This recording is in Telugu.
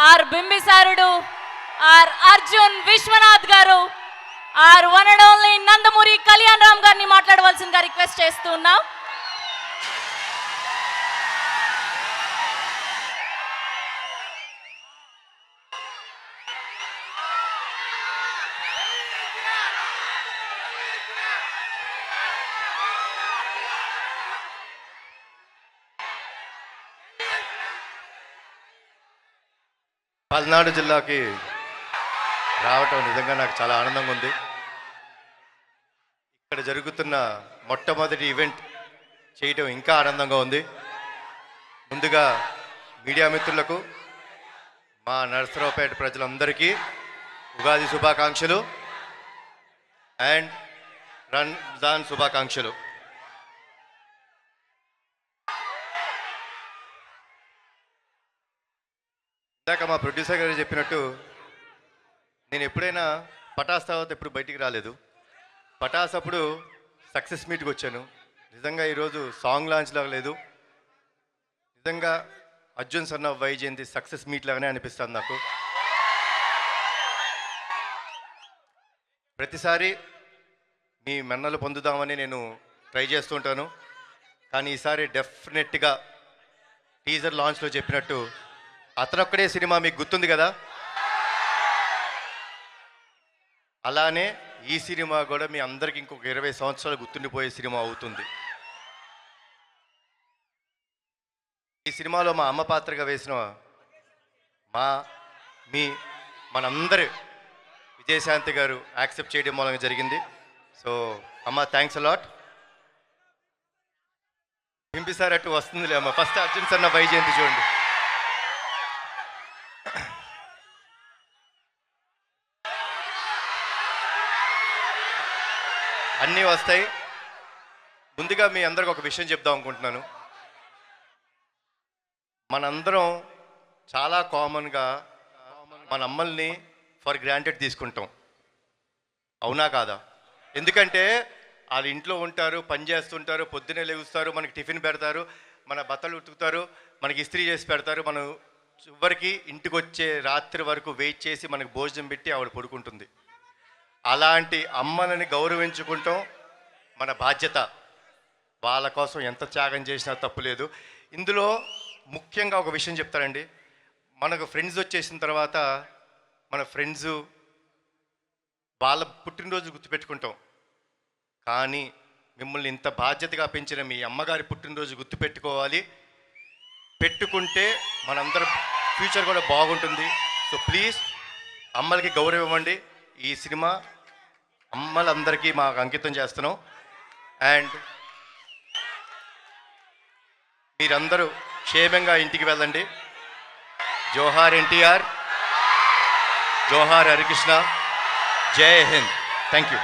ఆర్ బింబిసారుడు, ఆర్ అర్జున్ విశ్వనాథ్ గారు, our one and only Nandamuri Kalyan Ram గారిని మాట్లాడవలసిందిగా రిక్వెస్ట్ చేస్తూ ఉన్నాం. పల్నాడు జిల్లాకి రావటం నిజంగా నాకు చాలా ఆనందంగా ఉంది. ఇక్కడ జరుగుతున్న మొట్టమొదటి ఈవెంట్ చేయటం ఇంకా ఆనందంగా ఉంది. ముందుగా మీడియా మిత్రులకు, మా నరసరావుపేట ప్రజలందరికీ ఉగాది శుభాకాంక్షలు అండ్ రంజాన్ శుభాకాంక్షలు. ఇందాక మా ప్రొడ్యూసర్ గారు చెప్పినట్టు నేను ఎప్పుడైనా పటాస్ తర్వాత ఎప్పుడు బయటికి రాలేదు. పటాస్ అప్పుడు సక్సెస్ మీట్కి వచ్చాను. నిజంగా ఈరోజు సాంగ్ లాంచ్ లాగా లేదు, నిజంగా Arjun son of Vyjayanthi success meet లాగానే అనిపిస్తుంది నాకు. ప్రతిసారి మీ మన్నలు పొందుదామని నేను ట్రై చేస్తుంటాను, కానీ ఈసారి డెఫినెట్గా టీజర్ లాంచ్లో చెప్పినట్టు అతనొక్కడే సినిమా మీకు గుర్తుంది కదా, అలానే ఈ సినిమా కూడా మీ అందరికి ఇంకొక 20 సంవత్సరాలు గుర్తుండిపోయే సినిమా అవుతుంది. ఈ సినిమాలో మా అమ్మ పాత్రగా వేసిన మనందరి విజయశాంతి గారు యాక్సెప్ట్ చేయడం మూలంగా జరిగింది. సో అమ్మ, థ్యాంక్స్ అలాట్. బింబిసార్ అటు వస్తుందిలే అమ్మ. ఫస్ట్ అర్జున్ సన్న వైజయంతి చూడండి. అన్నీ వస్తాయి. ముందుగా మీ అందరికి ఒక విషయం చెప్దాం అనుకుంటున్నాను. మనందరం చాలా కామన్గా మన అమ్మల్ని ఫర్ గ్రాంటెడ్ తీసుకుంటాం, అవునా కాదా? ఎందుకంటే వాళ్ళు ఇంట్లో ఉంటారు, పని చేస్తుంటారు, పొద్దున్నే లేగుస్తారు, మనకి టిఫిన్ పెడతారు, మన బట్టలు ఉతుకుతారు, మనకి ఇస్త్రీ చేసి పెడతారు, మనం చివరికి ఇంటికి వచ్చే రాత్రి వరకు వెయిట్ చేసి మనకు భోజనం పెట్టి ఆవిడ పడుకుంటుంది. అలాంటి అమ్మలని గౌరవించుకుంటాం మన బాధ్యత. వాళ్ళ కోసం ఎంత త్యాగం చేసినా తప్పులేదు. ఇందులో ముఖ్యంగా ఒక విషయం చెప్తారండి. మనకు ఫ్రెండ్స్ వచ్చేసిన తర్వాత మన ఫ్రెండ్స్ వాళ్ళ పుట్టినరోజు గుర్తుపెట్టుకుంటాం, కానీ మిమ్మల్ని ఇంత బాధ్యతగా పెంచిన మీ అమ్మగారి పుట్టినరోజు గుర్తుపెట్టుకోవాలి. పెట్టుకుంటే మనందరం ఫ్యూచర్ కూడా బాగుంటుంది. సో ప్లీజ్ అమ్మలకి గౌరవం ఇవ్వండి. ఈ సినిమా అమ్మలందరికీ మాకు అంకితం చేస్తున్నాం. అండ్ మీరందరూ క్షేమంగా ఇంటికి వెళ్ళండి. జోహార్ ఎన్టీఆర్, జోహార్ హరికృష్ణ, జై హింద్. Thank you.